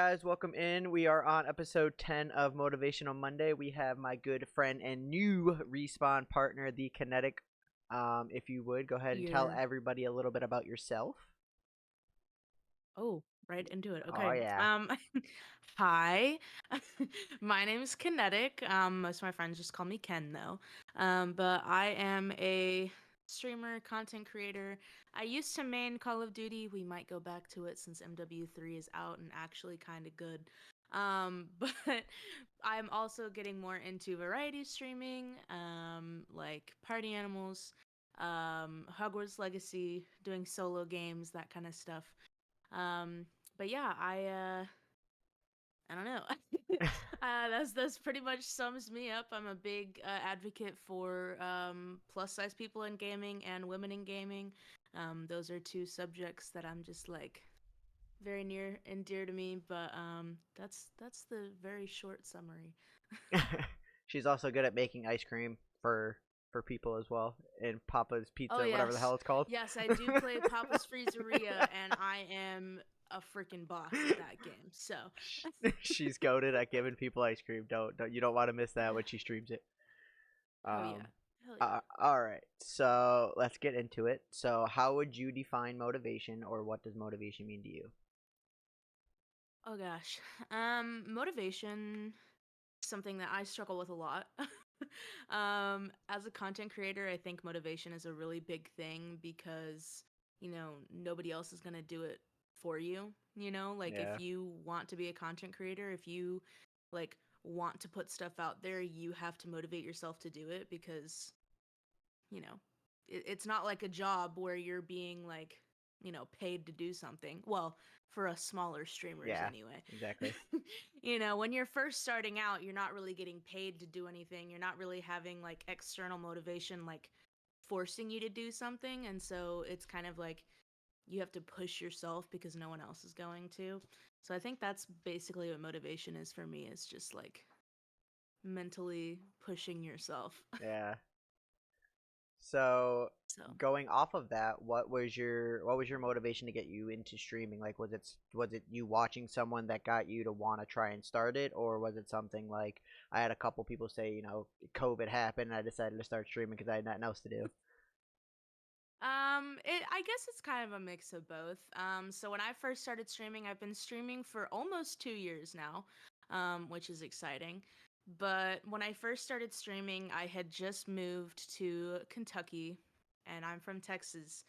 guys? Welcome in. We are on episode 10 of Motivational Monday. We have my good friend and new respawn partner, the Kennetic. If you would, go ahead and tell You're everybody a little bit about yourself. oh, right into it. Oh, Okay. yeah. Hi. My name is Kennetic. Most of my friends just call me Ken though. But I am a streamer, content creator. I used to main Call of Duty. We might go back to it since MW3 is out and actually kind of good. But I'm also getting more into variety streaming, like Party Animals, Hogwarts Legacy, doing solo games, that kind of stuff. Um, but yeah, I don't know. That's pretty much sums me up. I'm a big advocate for plus size people in gaming and women in gaming. Those are two subjects that I'm just like very near and dear to me. But that's the very short summary. She's also good at making ice cream for people as well, and Papa's Oh Pizza, whatever the yes, hell it's called. yes, I do play Papa's Freezeria, and I am a freaking boss at that game. So. She's goaded at giving people ice cream. Don't you don't want to miss that when she streams it. Oh yeah. Um, Hell yeah. all right, so let's get into it. So, how would you define motivation, or what does motivation mean to you? Oh gosh. Motivation is something that I struggle with a lot. As a content creator, I think motivation is a really big thing because, nobody else is going to do it for you, Like if Yeah, you want to be a content creator, if you like want to put stuff out there, you have to motivate yourself to do it because you know, it's not like a job where you're being like, paid to do something. Well, for us smaller streamers yeah, anyway. exactly. When you're first starting out, you're not really getting paid to do anything. You're not really having like external motivation like forcing you to do something, and so it's kind of like you have to push yourself because no one else is going to. So I think that's basically what motivation is for me, is just like mentally pushing yourself. Yeah. So, So going off of that, what was your motivation to get you into streaming? Like, was it you watching someone that got you to want to try and start it, or was it something like I had a couple people say, COVID happened and I decided to start streaming because I had nothing else to do. I guess it's kind of a mix of both. So when I first started streaming, I've been streaming for almost 2 years now, which is exciting. But when I first started streaming, I had just moved to Kentucky, and I'm from Texas.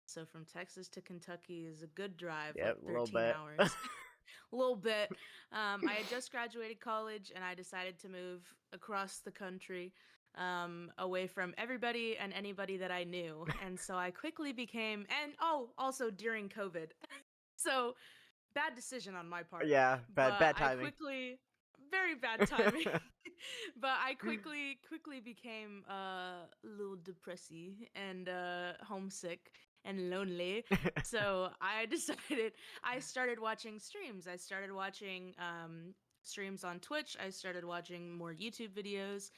So from Texas to Kentucky is a good drive, like Yep, a little 13 bit. hours. A little bit. I had just graduated college and I decided to move across the country, away from everybody and anybody that I knew. And so I quickly became, and oh, also during COVID. So bad decision on my part. Yeah, bad But bad I timing. quickly, very bad timing. But I quickly became a little depressy and homesick and lonely. So I decided I started watching streams. I started watching streams on Twitch. I started watching more YouTube videos.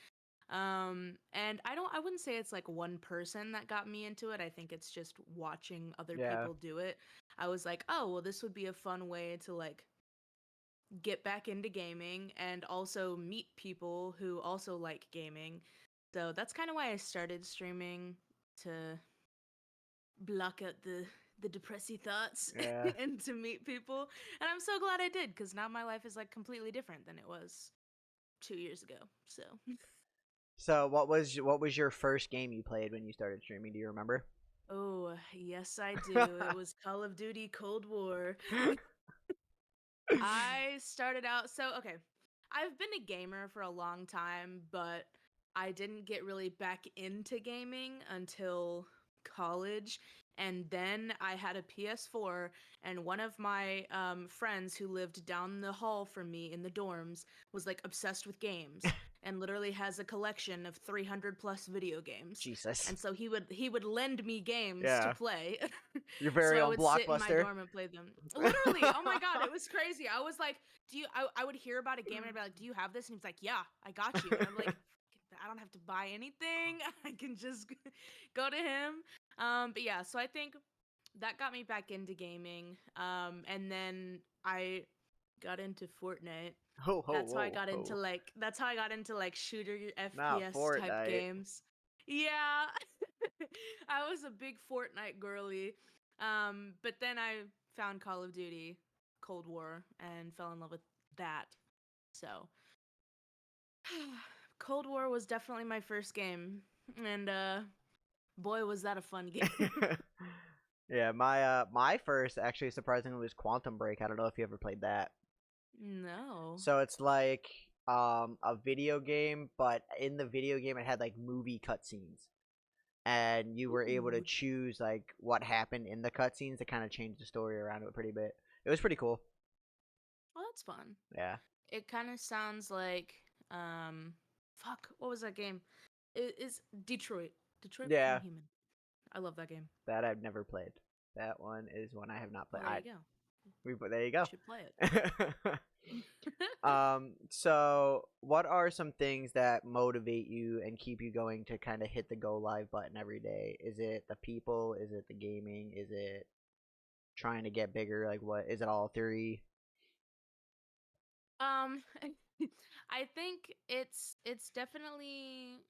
And I wouldn't say it's like one person that got me into it. I think it's just watching other Yeah, people do it. I was like, oh, well, this would be a fun way to like get back into gaming and also meet people who also like gaming. So that's kind of why I started streaming, to block out the depressy thoughts yeah. and to meet people. And I'm so glad I did, because now my life is like completely different than it was 2 years ago. So So, what was your first game you played when you started streaming? Do you remember? oh, yes, I do. It was Call of Duty Cold War. I started out, so okay. I've been a gamer for a long time, but I didn't get really back into gaming until college. And then I had a PS4, and one of my friends who lived down the hall from me in the dorms was like obsessed with games and literally has a collection of 300 plus video games. Jesus. And so he would lend me games to Yeah, play. your So very I own would sit in my blockbuster. dorm and play them. Literally, oh my god, it was crazy. I was like, I would hear about a game and I'd be like, do you have this? And he's like, yeah, I got you. And I'm like, I don't have to buy anything. I can just go to him. But yeah, so I think that got me back into gaming. And then I got into Fortnite. Ho ho That's how I whoa got into ho. like shooter Not FPS type Fortnite. games. Yeah. I was a big Fortnite girly. But then I found Call of Duty Cold War and fell in love with that. So, Cold War was definitely my first game, and boy was that a fun game. Yeah, my first actually surprisingly was Quantum Break. I don't know if you ever played that. No. So it's like a video game, but in the video game it had like movie cutscenes. And you were able to Ooh, choose like what happened in the cutscenes to kind of change the story around it pretty bit. It was pretty cool. well that's fun. Yeah. It kind of sounds like um, fuck, what was that game? It is Detroit. Detroit Become Yeah, Human. I love that game. that I've never played. That one is one I have not played. Well, there you go. There you You go. should play it. So what are some things that motivate you and keep you going to kind of hit the go live button every day? Is it the people? Is it the gaming? Is it trying to get bigger? Like what? Is it all three? um, I think it's definitely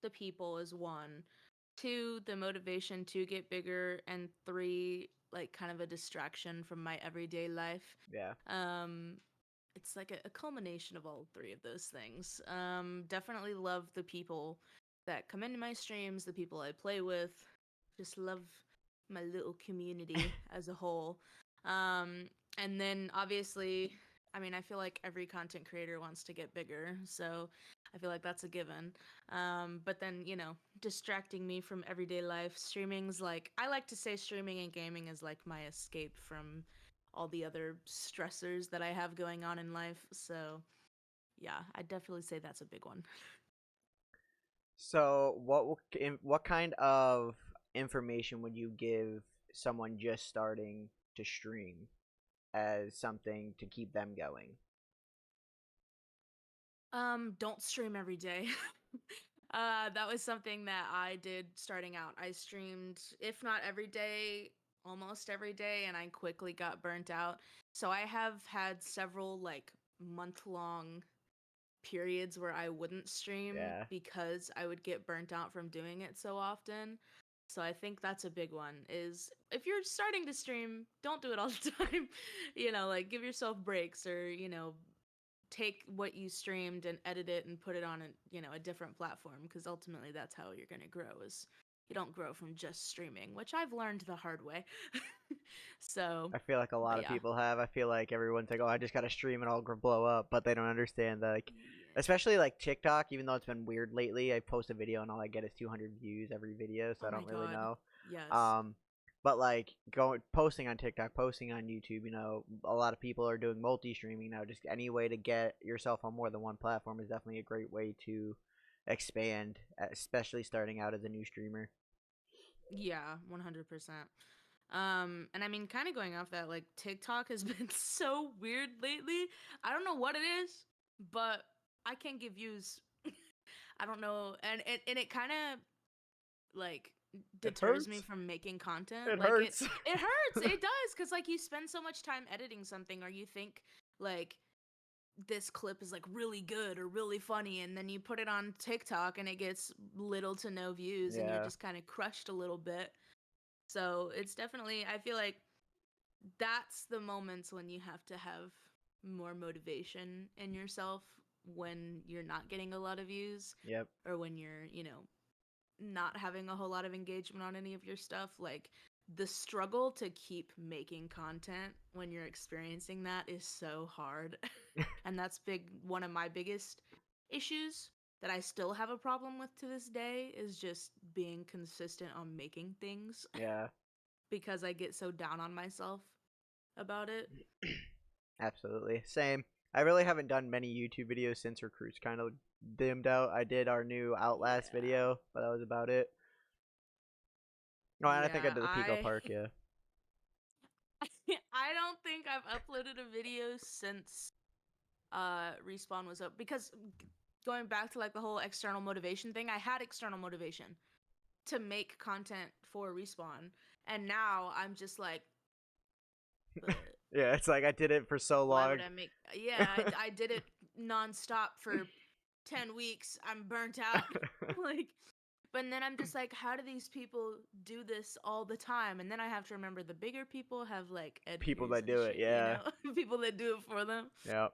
the people is one, two, the motivation to get bigger, and three, like kind of a distraction from my everyday life. Yeah. Um, it's like a culmination of all three of those things. Definitely love the people that come into my streams, the people I play with. Just love my little community as a whole. Um, and then obviously, I mean, I feel like every content creator wants to get bigger, so I feel like that's a given. But then, distracting me from everyday life, streaming's like, I like to say streaming and gaming is like my escape from all the other stressors that I have going on in life. So, yeah, I definitely say that's a big one. So what kind of information would you give someone just starting to stream as something to keep them going? Don't stream every day. That was something that I did starting out. I streamed, if not every day, almost every day, and I quickly got burnt out. So I have had several like month-long periods where I wouldn't stream Yeah. because I would get burnt out from doing it so often. So I think that's a big one is if you're starting to stream, don't do it all the time. Like give yourself breaks or, take what you streamed and edit it and put it on a different platform because ultimately that's how you're going to grow is you don't grow from just streaming, which I've learned the hard way. So, I feel like a lot but of yeah. people have. I feel like everyone's like, "Oh, I just got to stream and I'll blow up," but they don't understand that, like, Yeah. especially like TikTok. Even though it's been weird lately, I post a video and all I get is 200 views every video, so Oh I my don't really god. know. Yes. Um, but like going posting on TikTok, posting on YouTube, a lot of people are doing multi-streaming now. Just any way to get yourself on more than one platform is definitely a great way to expand, especially starting out as a new streamer. Yeah, 100%. And I mean, kind of going off that, like TikTok has been so weird lately. I don't know what it is, but I can't get views. I don't know, and it kind of like It deters me hurts. from making content. It Like it hurts. it hurts. It does cuz like you spend so much time editing something or you think like this clip is like really good or really funny and then you put it on TikTok and it gets little to no views and you're Yeah, just kind of crushed a little bit. So, it's definitely I feel like that's the moments when you have to have more motivation in yourself when you're not getting a lot of views yep. or when you're, not having a whole lot of engagement on any of your stuff. Like the struggle to keep making content when you're experiencing that is so hard. And that's one of my biggest issues that I still have a problem with to this day is just being consistent on making things Yeah, because I get so down on myself about it. absolutely. Same. I really haven't done many YouTube videos since Recruits kind of dimmed out. I did our new Outlast Yeah. video, but that was about it. Oh, and I think I Yeah, did the Pico I Park, yeah. I don't think I've uploaded a video since Respawn was up because going back to like the whole external motivation thing, I had external motivation to make content for Respawn, and now I'm just like, Yeah, it's like I did it for so Why would long. I make? Yeah, I did it nonstop for 10 weeks. I'm burnt out. Like, but then I'm just like, how do these people do this all the time? And then I have to remember the bigger people have like People editors that and do it, shit, yeah. people that do it for them. Yeah.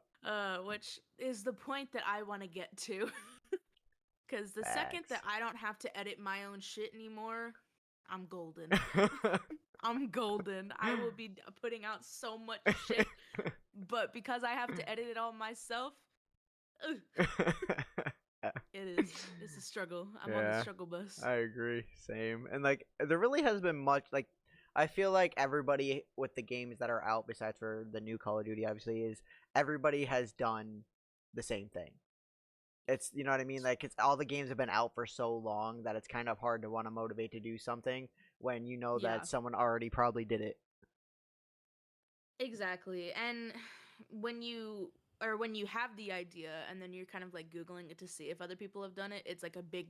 Which is the point that I want to get to. Because the second that Facts. I don't have to edit my own shit anymore, I'm golden. I'm golden. I will be putting out so much shit, but because I have to edit it all myself, ugh, it's a struggle. I'm on the Yeah, struggle bus. I agree. Same. And like there really has been much like I feel like everybody with the games that are out besides for the new Call of Duty obviously is everybody has done the same thing. It's you know what I mean? Like it's all the games have been out for so long that it's kind of hard to want to motivate to do something when you know Yeah, that someone already probably did it. exactly. And when you have the idea and then you're kind of like googling it to see if other people have done it, it's like a big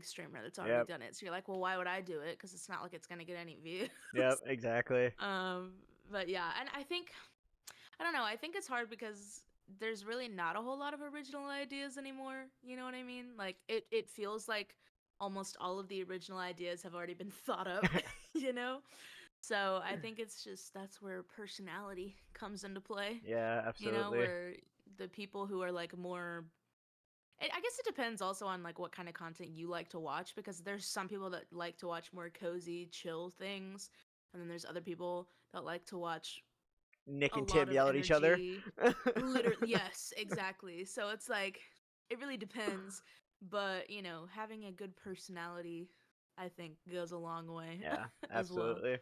streamer that's already Yep. done it. So you're like, "Well, why would I do it? Cuz it's not like it's going to get any views." Yep, exactly. um but yeah, and I don't know, I think it's hard because there's really not a whole lot of original ideas anymore, you know what I mean? Like it feels like almost all of the original ideas have already been thought up, you know? So I think it's just that's where personality comes into play, Yeah, absolutely. where the people who are like more I guess it depends also on like what kind of content you like to watch because there's some people that like to watch more cozy, chill things, and then there's other people that like to watch Nick a and lot Tim of yell at each other. energy. Literally, yes, exactly. So it's like it really depends, but having a good personality I think goes a long way Yeah, as well. absolutely.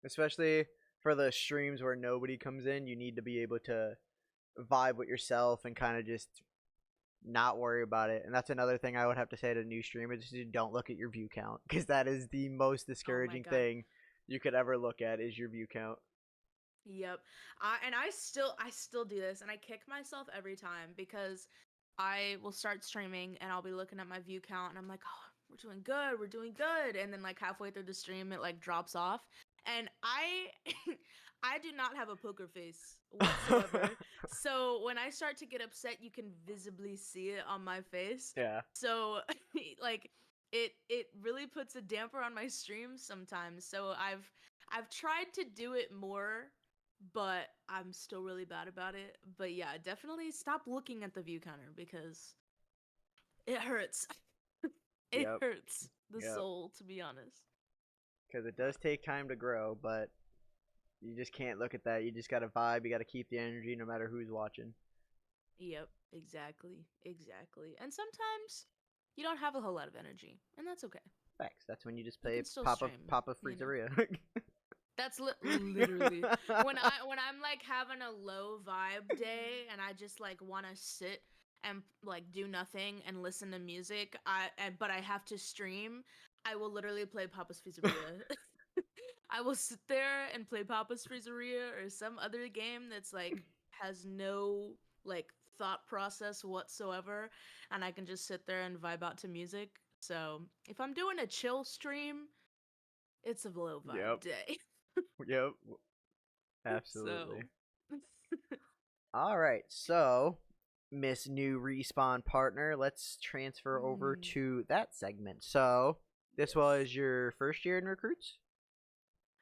Especially for the streams where nobody comes in, you need to be able to vibe with yourself and kind of just not worry about it. And that's another thing I would have to say to new streamers is don't look at your view count because that is the most Oh my discouraging god. thing you could ever look at is your view count. Yep. I still do this and I kick myself every time because I will start streaming and I'll be looking at my view count and I'm like, "Oh, we're doing good. We're doing good." And then like halfway through the stream it like drops off. And I I do not have a poker face whatsoever. So when I start to get upset, you can visibly see it on my face. Yeah. So like it really puts a damper on my streams sometimes. So I've tried to do it more, but I'm still really bad about it. But yeah, definitely stop looking at the view counter because it hurts. It Yep. hurts the Yep. soul, to be honest. Because it But does take time to grow, but you just can't look at that. You just got to vibe. You got to keep the energy no matter who's watching. yep, exactly, exactly. And sometimes you don't have a whole lot of energy, and that's okay. Facts. That's when you just You play can still Papa stream, Papa you know. Freezeria. That's literally when I'm like having a low vibe day and I just like want to sit and like do nothing and listen to music. But I have to stream. I will literally play Papa's Pizzeria. I will sit there and play Papa's Pizzeria or some other game that's like has no like thought process whatsoever, and I can just sit there and vibe out to music. So if I'm doing a chill stream, it's a low Yep. vibe day. Yep. Absolutely. So, All right. So, Miss New Respawn Partner, let's transfer over mm, to that segment. So, this yes, was your first year in recruits,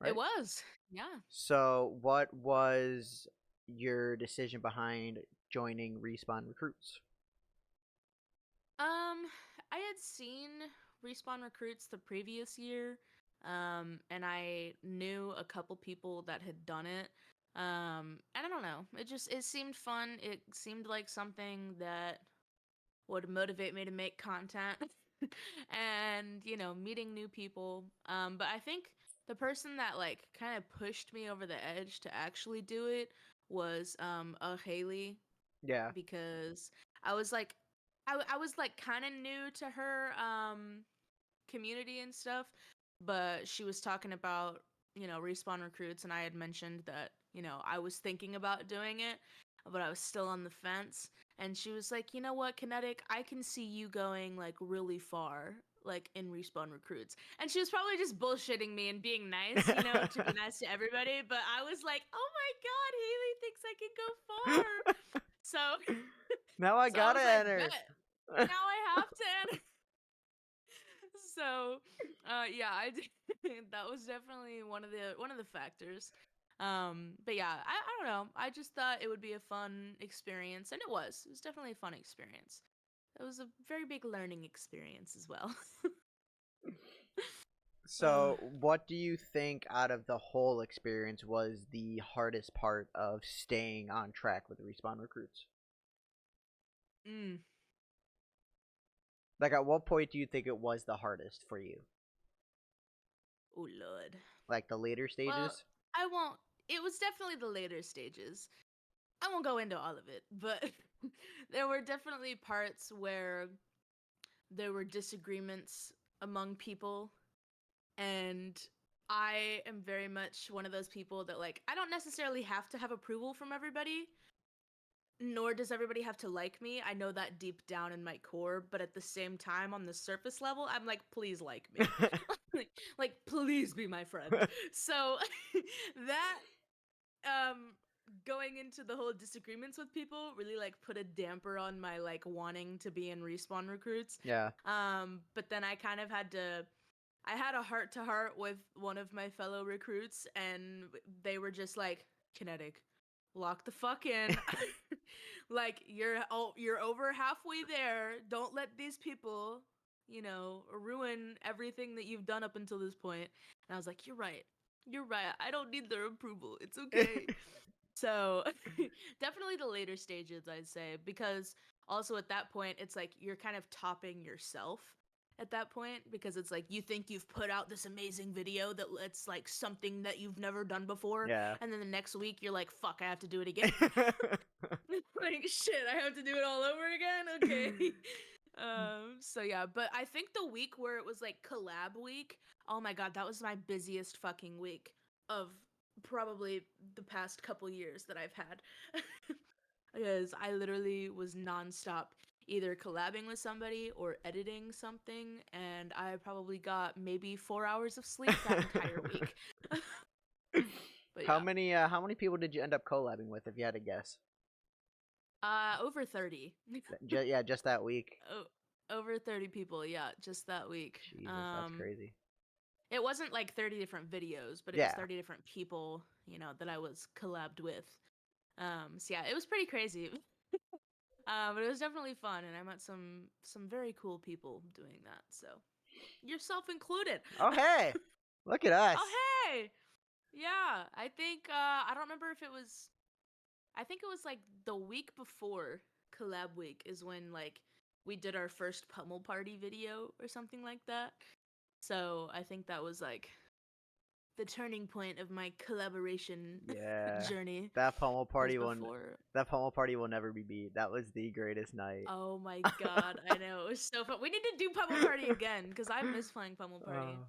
it right? was. Yeah. So, what was your decision behind joining Respawn Recruits? I had seen Respawn Recruits the previous year, and I knew a couple people that had done it. And I don't know, it seemed fun. It seemed like something that would motivate me to make content, and meeting new people. But I think the person that like kind of pushed me over the edge to actually do it was Haley Yeah. because I was like I was like kind of new to her community and stuff, but she was talking about, Respawn Recruits and I had mentioned that, I was thinking about doing it, but I was still on the fence and she was like, "You know what, Kinetic, I can see you going like really far. like in Respawn Recruits. And she was probably just bullshitting me and being nice, you know, to be nice to everybody. But I was like, oh my God, Haley thinks I can go far. So, Now I so I gotta was like, enter. bet. Now I have to enter. So, yeah, that was definitely one of the factors. But yeah, I don't know. I just thought it would be a fun experience, and it was. It was definitely a fun experience. It was a very big learning experience as well. uh, So, what do you think out of the whole experience was the hardest part of staying on track with Respawn Recruits? mm, Like, at what point do you think it was the hardest for you? oh Lord. Like the later Well, stages? I won't. It was definitely the later stages. I won't go into all of it, but there were definitely parts where there were disagreements among people, and I am very much one of those people that, like, I don't necessarily have to have approval from everybody, nor does everybody have to like me. I know that deep down in my core, but at the same time, on the surface level, I'm like, please like me. like, please be my friend. So that um going into the whole disagreements with people really like put a damper on my like wanting to be in Respawn Recruits. Yeah. But then I had a heart to heart with one of my fellow recruits, and they were just like, Kinetic, lock the fuck in. Like, you're over halfway there. Don't let these people, you know, ruin everything that you've done up until this point. And I was like, you're right. You're right. I don't need their approval. It's okay. So definitely the later stages, I'd say, because also at that point, it's like you're kind of topping yourself at that point, because it's like you think you've put out this amazing video that it's like something that you've never done before, Yeah. and then the next week you're like, fuck, I have to do it again. Like, shit, I have to do it all over again. Okay. So yeah, but I think the week where it was like collab week, oh my God, that was my busiest fucking week of probably the past couple years that I've had. Because I literally was nonstop either collabing with somebody or editing something, and I probably got maybe 4 hours of sleep that entire week. But yeah, How many people did you end up collabing with, if you had to guess? over 30. Yeah, just that week. Oh, over 30 people, yeah, just that week. Jesus, that's crazy. It wasn't like 30 different videos, but it was Yeah. 30 different people, you know, that I was collabed with. So yeah, it was pretty crazy. But it was definitely fun, and I met some very cool people doing that. So yourself included. Oh, hey. Look at Oh us. hey, yeah. I think I don't remember if it was. I think it was like the week before collab week is when like we did our first pummel party video or something like that. So I think that was like the turning point of my collaboration Yeah. journey That pummel was party one before. that pummel party will never be beat. That was the greatest night. Oh my God, I know, it was so fun. We need to do pummel party again because I miss playing pummel party. Oh,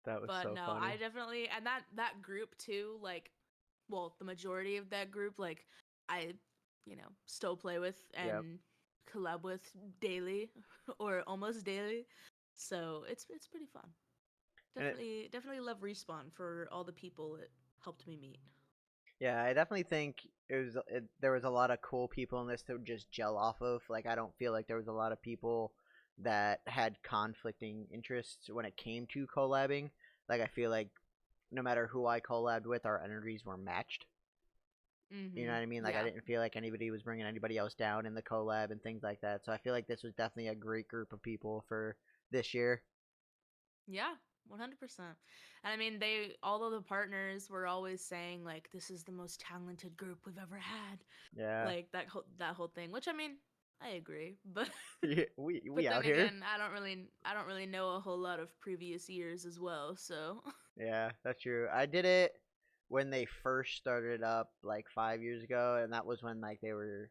that was But so no, I funny. definitely, and that group too, like, well, the majority of that group, like, I, you know, still play with Yep. and collab with daily or almost daily. So it's pretty fun. And it, Definitely love Respawn for all the people it helped me meet. yeah, I definitely think there was a lot of cool people in this to just gel off of. Like, I don't feel like there was a lot of people that had conflicting interests when it came to collabing. Like, I feel like no matter who I collabed with, our energies were matched. You know what I mean? Like, I Yeah. didn't feel like anybody was bringing anybody else down in the collab and things like that. So I feel like this was definitely a great group of people for this year. Yeah, 100%. And I mean, all of the partners were always saying like this is the most talented group we've ever had. Yeah. Like that whole thing, which I mean, I agree, but We but then out here. again, I don't really know a whole lot of previous years as well, so Yeah, that's true. I did it when they first started up like 5 years ago, and that was when like they were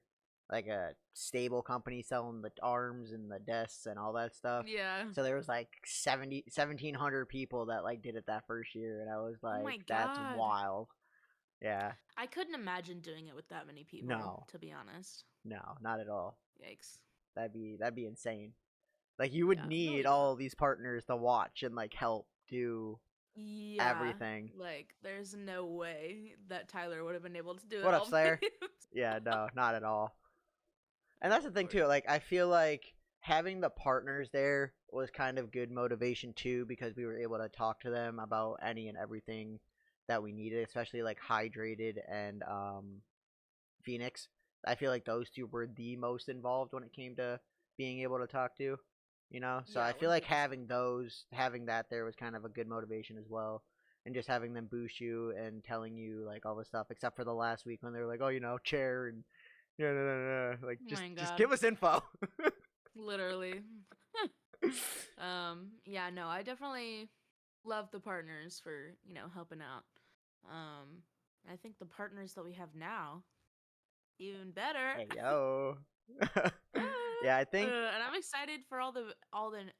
like a stable company selling the arms and the desks and all that stuff. yeah. So there was like 1,700 people that like did it that first year, and I was Oh like, my that's God. wild. Yeah. I couldn't imagine doing it with that many people, No, to be honest. no, not at all. Yikes. That'd be insane. Like you would Yeah, no, need we don't. all these partners to watch and like help do Yeah, everything. like there's no way that Tyler would have been able to do it What up, all by Slayer? himself. Yeah, no, not at all. And that's Oh the thing Lord. too. Like I feel like having the partners there was kind of good motivation too, because we were able to talk to them about any and everything that we needed, especially like hydrated and Phoenix. I feel like those two were the most involved when it came to being able to talk to, you know. So Yeah, I feel like 100%. having that there was kind of a good motivation as well, and just having them boost you and telling you like all this stuff. Except for the last week when they were like, oh, chair and yeah, no, no, no, no. Like Oh just my just god. give us info. Literally. Yeah, no, I definitely love the partners for, helping out. Um, I think the partners that we have now, even better. Hey yo. Yeah, I think And I'm excited for all the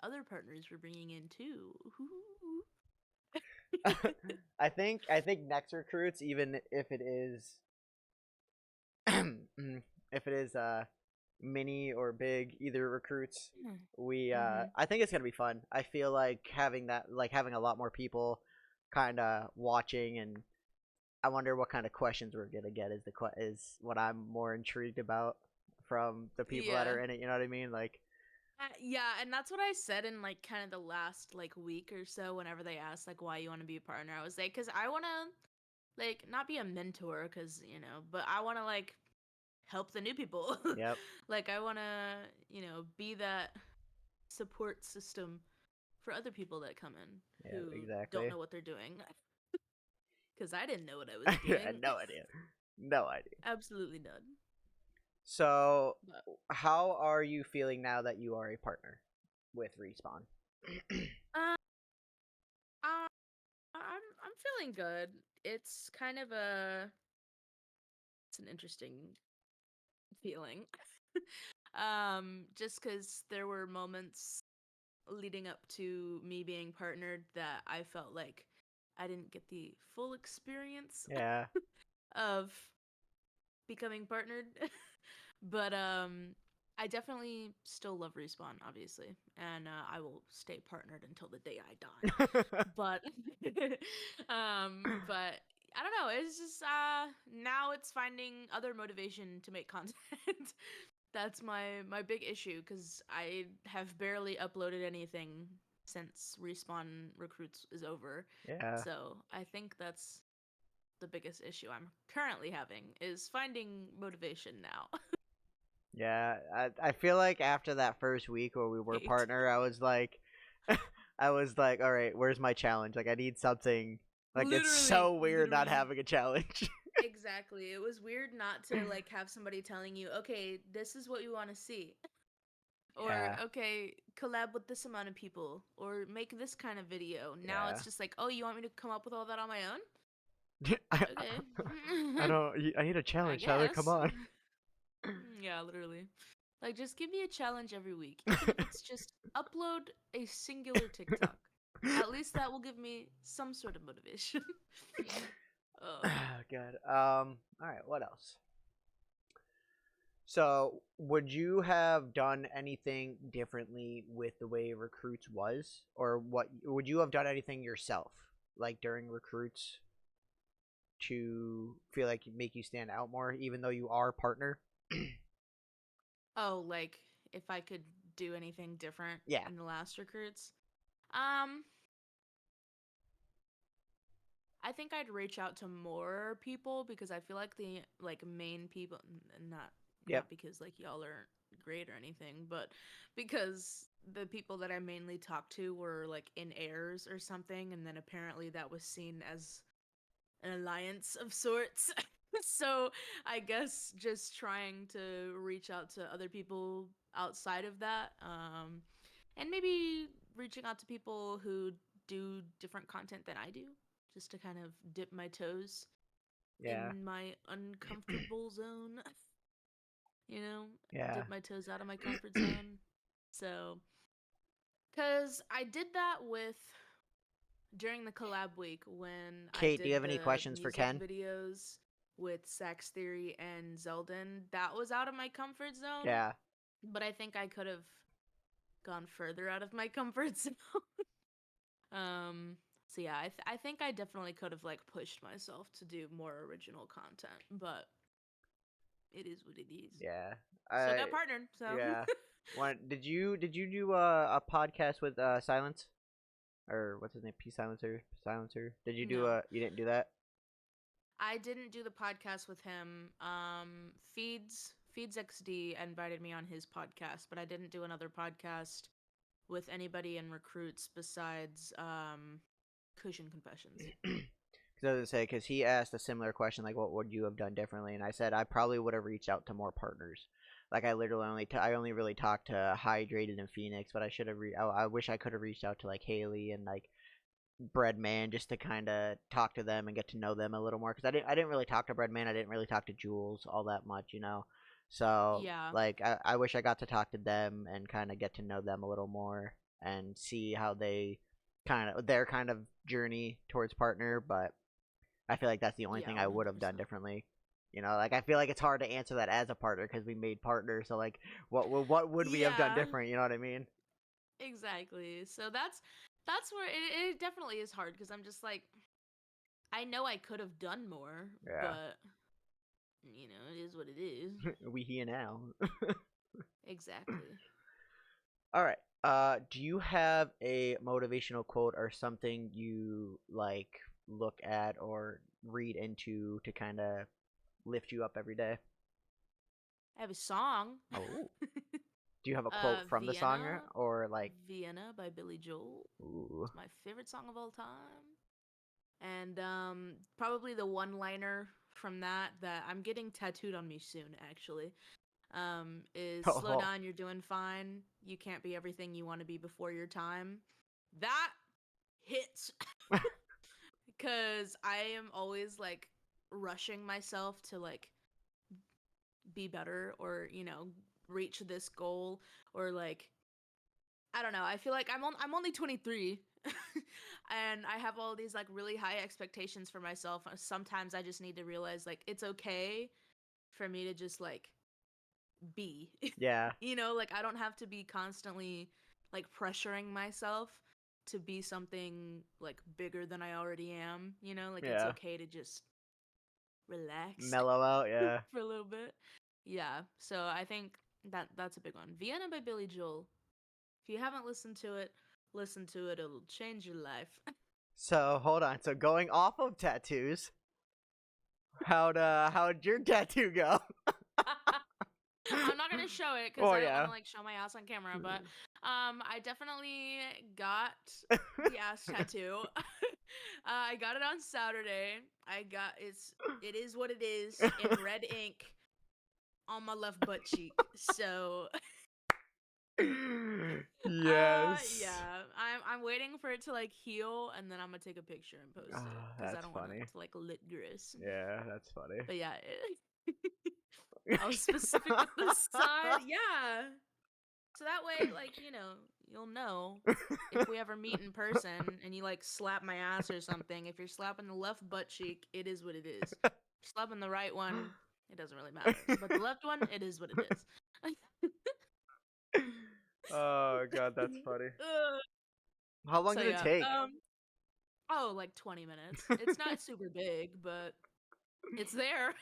other partners we're bringing in too. I think next recruits, even if it is if it is mini or big, either recruits, we Mhm. I think it's gonna be fun. I feel like having a lot more people kind of watching, and I wonder what kind of questions we're gonna get is what I'm more intrigued about from the people that Yeah. are in it. You know what I mean? Like, Yeah, and that's what I said in like kind of the last like week or so whenever they asked like why you want to be a partner. I was like cuz I want to like not be a mentor cuz, but I want to like help the new people. yep, Like I want to, be that support system for other people that come in yeah, who don't exactly. know what they're doing cuz I didn't know what I was I had doing. no idea, no idea. Absolutely none. So, But how are you feeling now that you are a partner with Respawn? uh, uh, I'm feeling good. It's kind of it's an interesting feeling. Just cuz there were moments leading up to me being partnered that I felt like I didn't get the full experience Yeah, of becoming partnered. But I definitely still love Respawn, obviously, and I will stay partnered until the day I die. But but I don't know, it's just now it's finding other motivation to make content. That's my big issue cuz I have barely uploaded anything since Respawn Recruits is over. yeah. So, I think that's the biggest issue I'm currently having is finding motivation now. Yeah, I feel like after that first week where we were Hate. partner, I was like, I was like, all right, where's my challenge? Like, I need something. Like, it's Literally, so weird not literally. having a challenge. Exactly. It was weird not to like have somebody telling you, "Okay, this is what you want to see." Or, Yeah, "Okay, collab with this amount of people or make this kind of video." Now yeah. it's just like, "Oh, you want me to come up with all that on my own?" I, Okay. I don't. I need a I challenge, Tyler. Come guess. on. Yeah, literally. Like just give me a challenge every week, even if it's just upload a singular TikTok. At least that will give me some sort of motivation. Oh. Good. All right. What else? So, would you have done anything differently with the way recruits was, or what would you have done anything yourself, like during recruits, to feel like make you stand out more, even though you are partner? Oh, like if I could do anything different Yeah. in the last recruits. Um, I think I'd reach out to more people because I feel like the like main people not Yep. because like y'all aren't great or anything, but because the people that I mainly talked to were like in airs or something, and then apparently that was seen as an alliance of sorts. So I guess just trying to reach out to other people outside of that, and maybe reaching out to people who do different content than I do, just to kind of dip my toes Yeah. in my uncomfortable zone. You know, Yeah. dip my toes out of my comfort zone. So, because I did that with during the collab week when I Kate, do you did have any the questions for music Ken? videos with Sax Theory and Zeldin, that was out of my comfort zone. Yeah. But I think I could have gone further out of my comfort zone. Um, so yeah, I think I definitely could have like pushed myself to do more original content, but it is what it is. Yeah. Still got I partnered, so yeah. Did you do a podcast with Silence, or what's his name? P Silencer. Silencer. Did you do no. a? You didn't do that? I didn't do the podcast with him. Feeds XD invited me on his podcast, but I didn't do another podcast with anybody in recruits besides Cushion Confessions. Because I was gonna say, because he asked a similar question, like, what would you have done differently? And I said I probably would have reached out to more partners. Like I literally I only really talked to Hydrated and Phoenix, but I should have. I wish I could have reached out to like Haley and like Breadman just to kind of talk to them and get to know them a little more. Because I didn't really talk to Breadman. I didn't really talk to Jules all that much. So Yeah, like I wish I got to talk to them and kind of get to know them a little more and see how they their kind of journey towards partner. But I feel like that's the only yeah, thing I would have done 100%. differently. Like I feel like it's hard to answer that as a partner because we made partners. So like, what would we have done Yeah, different? You know what I mean? exactly. So that's where it definitely is hard because I'm just like I know I could have done more, Yeah. but it is what it is. We here now. Exactly. All right. Do you have a motivational quote or something you like look at or read into to kind of lift you up every day? I have a song. Oh. Do you have a quote from the song Vienna, or like? Vienna by Billy Joel. Ooh. It's my favorite song of all time. And probably the one-liner from that I'm getting tattooed on me soon actually. Is slow Oh. down, you're doing fine. You can't be everything you want to be before your time. That hits because I am always like rushing myself to like be better or reach this goal or like I don't know. I feel like I'm only 23 and I have all these like really high expectations for myself. Sometimes I just need to realize like it's okay for me to just like be. Yeah. Like I don't have to be constantly like pressuring myself to be something like bigger than I already am, like it's Yeah. okay to just relax Mellow out. Yeah. for a little bit. Yeah. So I think that's a big one. Vienna by Billy Joel. If you haven't listened to it, listen to it. It'll change your life. So hold on. So going off of tattoos, how'd your tattoo go? I'm not gonna show it because Oh I don't want yeah. to like show my ass on camera, but I definitely got the ass tattoo. I got it on Saturday. It is what it is in red ink on my left butt cheek. So Yes. yeah, I'm waiting for it to like heal, and then I'm gonna take a picture and post it Ah, because I that's don't want funny. it to like look gross. Yeah, that's funny. But yeah, I was specific with the side. Yeah, so that way, like you'll know if we ever meet in person and you like slap my ass or something. If you're slapping the left butt cheek, it is what it is. If you're slapping the right one, it doesn't really matter. But the left one, it is what it is. Oh god, that's funny. How long So did it yeah, take? oh, like 20 minutes. It's not super big, but it's there.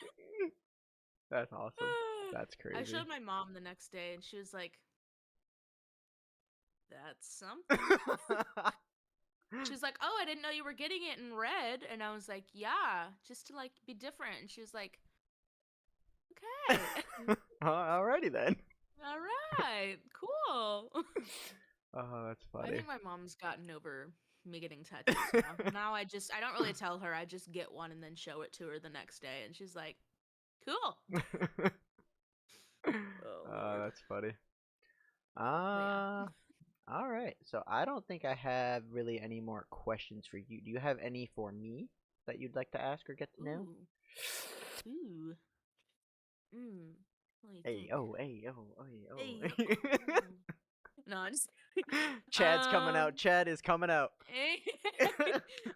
That's awesome. That's I crazy. showed my mom the next day, and she was like, "That's something." She was like, "Oh, I didn't know you were getting it in red," and I was like, "Yeah, just to like be different." And she was like, "Okay, Alrighty then. all right, cool." Oh, that's I funny. think my mom's gotten over me getting tattoos now. Now I don't really tell her. I just get one and then show it to her the next day, and she's like, "Cool." Oh Lord. That's funny. But yeah. Uh, all right. So I don't think I have really any more questions for you. Do you have any for me that you'd like to ask or get to know? Ooh. Ooh. Mm. What do you Hey, think? oh, hey, oh, hey, Hey. oh. No, I'm just Chad's coming out. um Chad is coming out.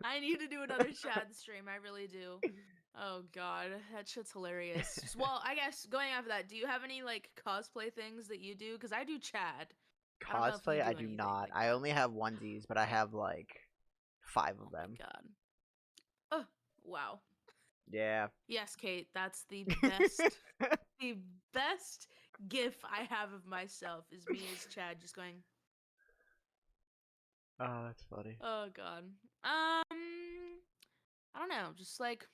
I need to do another Chad stream. I really do. Oh god, that shit's hilarious. Well, I guess going after that, do you have any like cosplay things that you do? Because I do Chad. I don't know if you Cosplay, I do do anything not. like I that. only have onesies, but I have like five of Oh my them. god. Oh, wow. Yeah. Yes, Kate, that's the best gif I have of myself is me as Chad just going, Oh, that's funny. "Oh god." I don't know, just like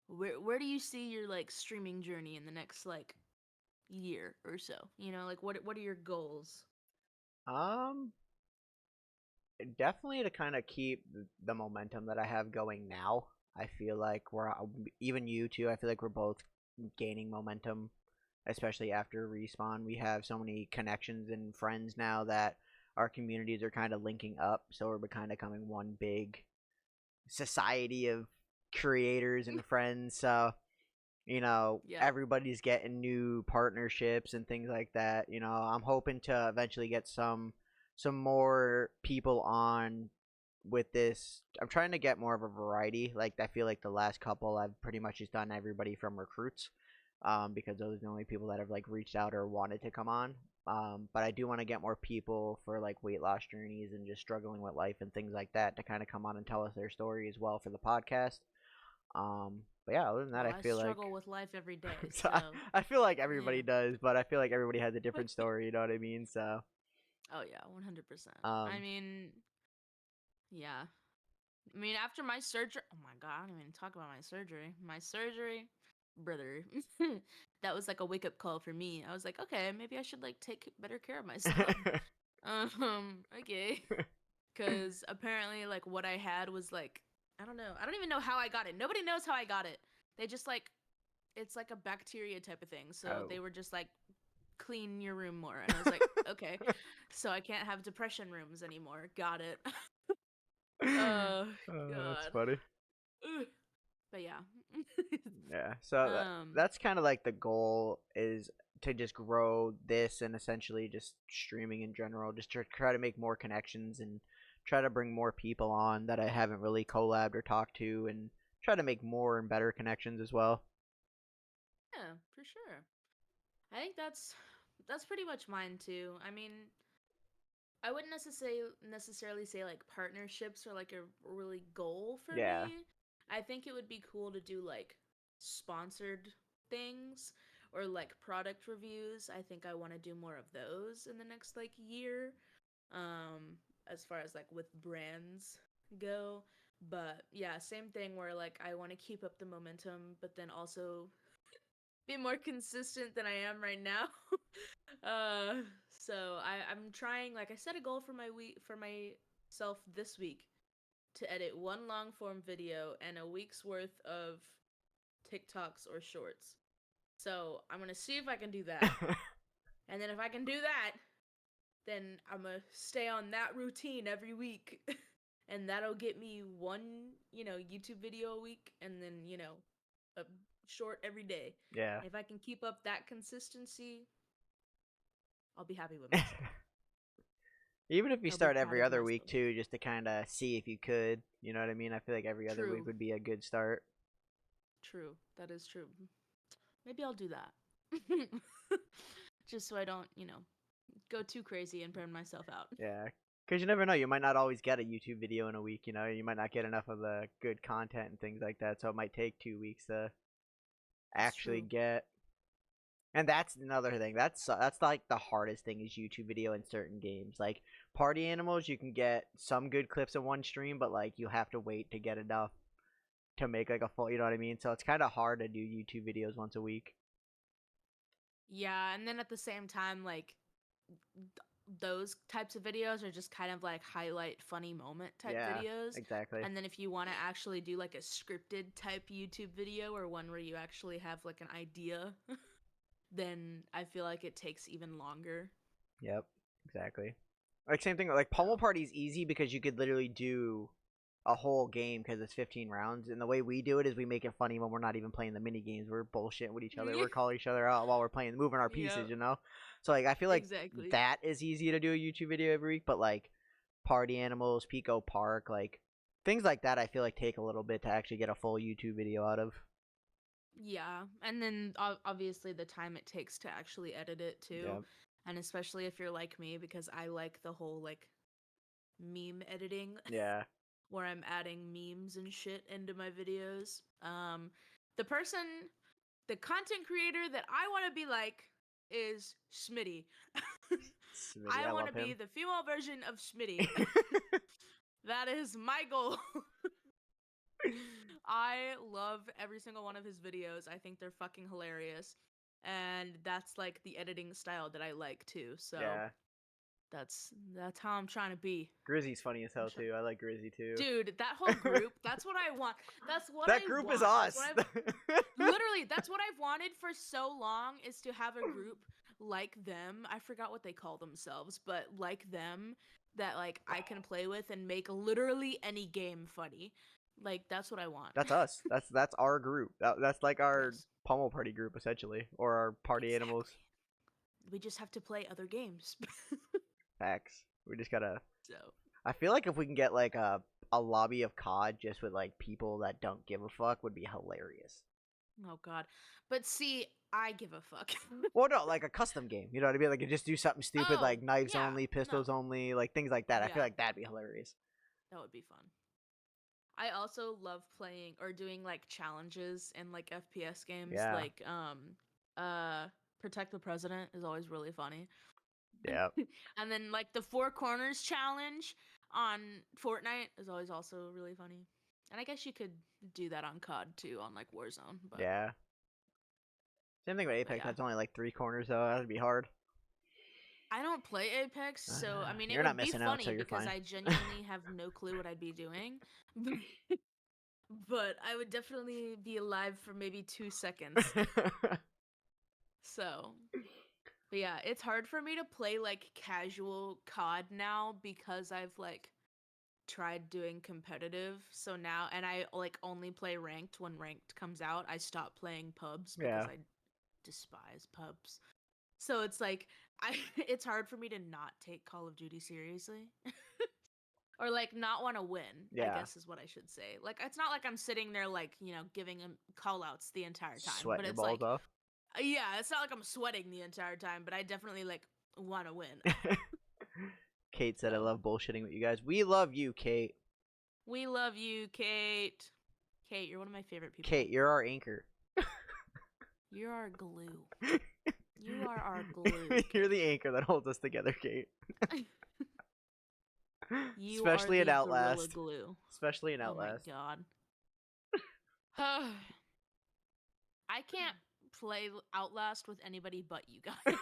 where do you see your like streaming journey in the next like year or so? You know, like what are your goals? Um, Definitely to kind of keep the momentum that I have going now. I feel like even you too. I feel like we're both gaining momentum, especially after respawn. We have so many connections and friends now that our communities are kind of linking up, so we're kind of becoming one big society of creators and friends. So Yeah. everybody's getting new partnerships and things like that. I'm hoping to eventually get some more people on with this. I'm trying to get more of a variety. Like I feel like the last couple I've pretty much just done everybody from recruits. Because those are the only people that have like reached out or wanted to come on. But I do want to get more people for like weight loss journeys and just struggling with life and things like that to kind of come on and tell us their story as well for the podcast. But yeah, other than that, Well, I I feel like struggle with life every day, so so I feel like yeah. everybody does, but I feel like everybody has a different story. You know what I mean? So Oh yeah, 100%. I um, mean, yeah. I mean, after my surgery, oh my god, I don't even talk about my surgery. My surgery, brother, that was like a wake up call for me. I was like, okay, maybe I should like take better care of myself. Okay, because apparently, like, what I had was like, I don't know, I don't even know how I got it. Nobody knows how I got it. They just like, it's like a bacteria type of thing. So they oh, were just like, clean your room more, and I was like, okay, so I can't have depression rooms anymore. Got it. Oh that's god. funny. Ugh. But yeah. Yeah, so um that's kind of like the goal is to just grow this and essentially just streaming in general, just to try to make more connections and try to bring more people on that I haven't really collabed or talked to, and try to make more and better connections as well. yeah, for sure. I think that's pretty much mine too. I mean, I wouldn't necessarily say like partnerships are like a really goal for Yeah. me. I think it would be cool to do like sponsored things or like product reviews. I think I want to do more of those in the next like year. As far as like with brands go. But yeah, same thing where like I want to keep up the momentum, but then also be more consistent than I am right now. uh, I'm trying. Like I set a goal for my week for myself this week to edit one long form video and a week's worth of TikToks or shorts. So I'm gonna see if I can do that, and then if I can do that, then I'm gonna stay on that routine every week. And that'll get me one, YouTube video a week and then, a short every day. Yeah. And if I can keep up that consistency, I'll be happy with myself. Even if you I'll be start proud every of other week myself. too, just to kind of see if you could, you know what I mean? I feel like every other week True. would be a good start. True. That is true. Maybe I'll do that. Just so I don't, go too crazy and burn myself out. Yeah. Because you never know, you might not always get a YouTube video in a week, you might not get enough of the good content and things like that, so it might take 2 weeks to That's actually true. get. And that's another thing. That's like the hardest thing is YouTube video in certain games. Like Party Animals, you can get some good clips in one stream, but like you have to wait to get enough to make like a full. You know what I mean? So it's kind of hard to do YouTube videos once a week. Yeah, and then at the same time, like those types of videos are just kind of like highlight funny moment type Yeah, videos. exactly. And then if you want to actually do like a scripted type YouTube video or one where you actually have like an idea, then I feel like it takes even longer. Yep, exactly. Like same thing. Like Pummel So, Party is easy because you could literally do a whole game because it's 15 rounds. And the way we do it is we make it funny when we're not even playing the mini games. We're bullshitting with each other. We're calling each other out while we're playing, moving our yeah, pieces. So like I feel like exactly. that is easy to do a YouTube video every week. But like Party Animals, Pico Park, like things like that, I feel like take a little bit to actually get a full YouTube video out of. Yeah, and then obviously the time it takes to actually edit it too. Yep. And especially if you're like me, because I like the whole like meme editing Yeah. where I'm adding memes and shit into my videos. The person, the content creator that I want to be like is Smitty. Smitty, I I want to love be him. the female version of Smitty. That is my goal. I love every single one of his videos. I think they're fucking hilarious. And that's like the editing style that I like too. So Yeah. that's how I'm trying to be. Grizzy's funny as hell too. I like Grizzy too. Dude, that whole group, that's what I want. That's what That I group is want. That's what us. I've literally, that's what I've wanted for so long, is to have a group like them. I forgot what they call themselves, but like them, that like I can play with and make literally any game funny. Like that's what I want. That's us. That's our group. That's like our Yes, pummel party group essentially, or our party animals. exactly. We just have to play other games. Facts. We just gotta. So, I feel like if we can get like a lobby of COD just with like people that don't give a fuck would be hilarious. oh god. But see, I give a fuck. Well, no, like a custom game. You know what I mean? Like, you just do something stupid Oh, like knives yeah. only, No. pistols only, like things like that. I feel Yeah, like that'd be hilarious. that would be fun. I also love playing or doing like challenges in like FPS games, Yeah, like uh Protect the President is always really funny. yeah, And then like the Four Corners challenge on Fortnite is always also really funny. And I guess you could do that on COD too, on like Warzone, yeah. Same thing with but Apex. yeah. That's only like 3 corners though. That'd be hard. I don't play Apex, so I mean it You're not would be missing out, so funny you're because fine. I genuinely have no clue what I'd be doing. But I would definitely be alive for maybe 2 seconds. So, but yeah, it's hard for me to play like casual COD now because I've like tried doing competitive. So now, and I like only play ranked when ranked comes out. I stop playing pubs because Yeah, I despise pubs. So it's like I it's hard for me to not take Call of Duty seriously. Or like not want to win, I yeah. guess is what I should say. Like it's not like I'm sitting there like, giving him call outs the entire time, Sweating but your it's balls like off. yeah, it's not like I'm sweating the entire time, but I definitely like want to win. Kate said, "I So, love bullshitting with you guys. We love you, Kate. we love you, Kate. Kate, you're one of my favorite people. Kate, you're our anchor. You're our glue. You are our glue, You're the Kate. anchor that holds us together, Kate. You are Especially in the gorilla Outlast. glue. Especially in Oh my Outlast. god. I can't play Outlast with anybody but you guys.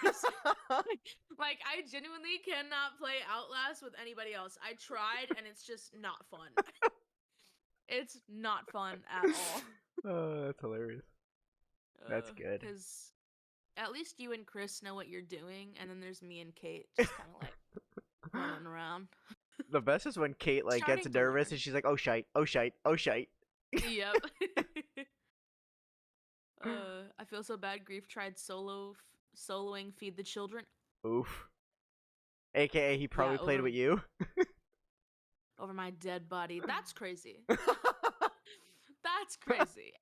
Like I genuinely cannot play Outlast with anybody else. I tried and it's just not fun. It's not fun at all. Oh, that's hilarious. That's good. Cuz at least you and Chris know what you're doing, and then there's me and Kate just kind of like running around. The best is when Kate like gets Starting to nervous learn. and she's like, "Oh shite, oh shite, oh shite." Yep. I feel so bad. Grief tried soloing Feed the Children. Oof. AKA, he Yeah, probably played with you. over my dead body. That's crazy. That's crazy.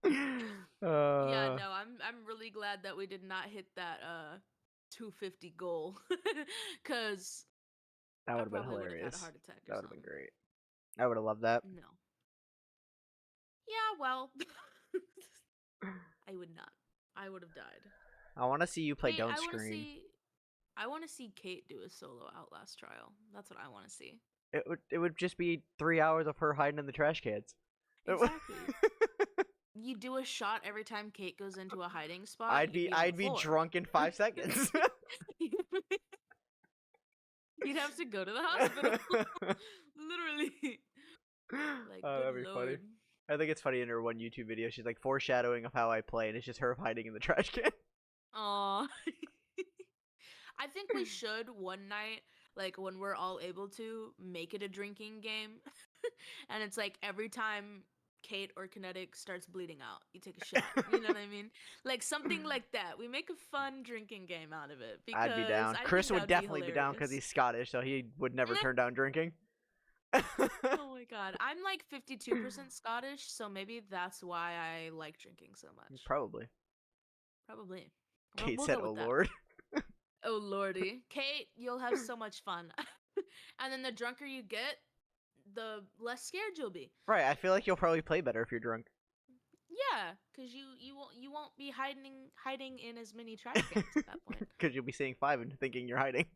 Yeah, uh, no, I'm really glad that we did not hit that 250 goal cuz that I would have been probably would have had a hilarious. heart attack or That would have been something. great. I would have loved that. No. Yeah, well, I would not. I would have died. I want to see you play Kate, Don't Scream. I want to see Kate do a solo Outlast trial. That's what I want to see. It would just be 3 hours of her hiding in the trash cans. Exactly. You do a shot every time Kate goes into a hiding spot, I'd you'd be be on the I'd be floor. drunk in 5 seconds. You'd have to go to the hospital. Literally. Like, Oh, good that'd be funny. lord. I think it's funny in her one YouTube video. She's like foreshadowing of how I play, and it's just her hiding in the trash can. Aw. I think we should one night, like when we're all able to, make it a drinking game. And it's like every time Kate or Kennetic starts bleeding out, you take a shot. You know what I mean? Like something like that. We make a fun drinking game out of it I'd be because down. I Chris think that would would be definitely be down because hilarious. he's Scottish, so he would never turn down drinking. Oh my god. I'm like 52% Scottish, so maybe that's why I like drinking so much. Probably. Probably. Kate We'll said, go "Oh with that. Lord." Oh lordy, Kate, you'll have so much fun. And then the drunker you get, the less scared you'll be. Right, I feel like you'll probably play better if you're drunk. Yeah, because you won't be hiding in as many trash cans at that point. Because you'll be seeing five and thinking you're hiding.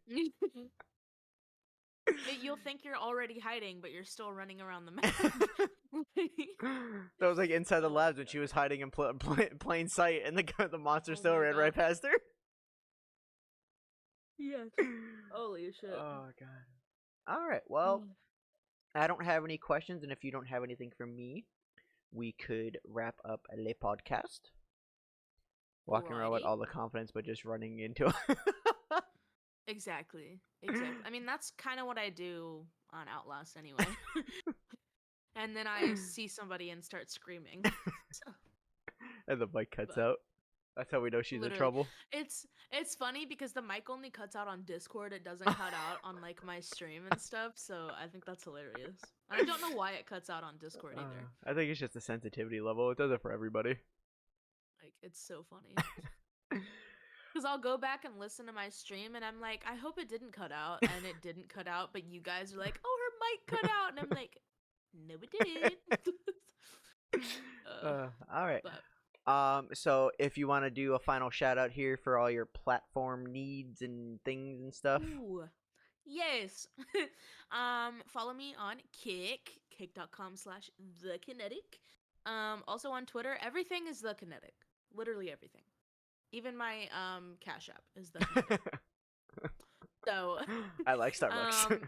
You'll think you're already hiding, but you're still running around the map. That was like inside the Oh my labs when she god. was hiding in plain sight, and the monster Oh still my ran right god. past her. Yes. Holy shit. Oh god. All right. Well, I don't have any questions, and if you don't have anything for me, we could wrap up le podcast. Walking around with Alrighty. all the confidence, but just running into. Exactly. Exactly. I mean, that's kind of what I do on Outlast anyway. And then I see somebody and start screaming. So, And the mic cuts but out. That's how we know she's in literally, trouble. it's funny because the mic only cuts out on Discord. It doesn't cut out on like my stream and stuff. So I think that's hilarious. And I don't know why it cuts out on Discord either. I think it's just a sensitivity level. It does it for everybody. Like it's so funny. Because I'll go back and listen to my stream and I'm like, I hope it didn't cut out. And it didn't cut out. But you guys are like, oh, her mic cut out. And I'm like, no, it didn't. All right. But So if you want to do a final shout out here for all your platform needs and things and stuff. ooh, yes. Follow me on kick.com/the Kennetic. Also on Twitter, everything is the Kennetic. Literally everything. Even my Cash App is the Kennetic. So I like Starbucks.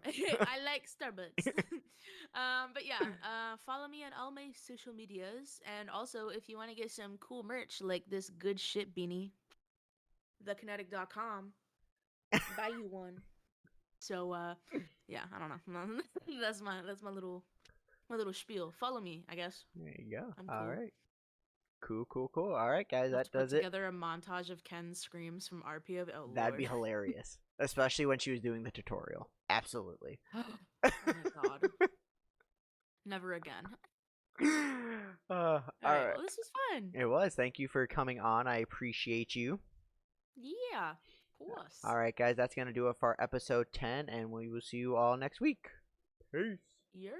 I like Starbucks. But yeah, follow me on all my social medias. And also, if you want to get some cool merch like this good shit beanie, thekinetic.com, buy you one. So, yeah, I don't know. that's my little spiel. Follow me, I guess. There you go. I'm All cool. right. Cool. All right, guys, We'll have that to put does it. together a montage of Ken's screams from RPO. Oh That'd be lord. hilarious, especially when she was doing the tutorial. Absolutely. Oh my god. Never again. All All right. right. Well, this was fun. It was. Thank you for coming on. I appreciate you. Yeah, of course. All right, guys, that's going to do it for episode 10, and we will see you all next week. Peace. You're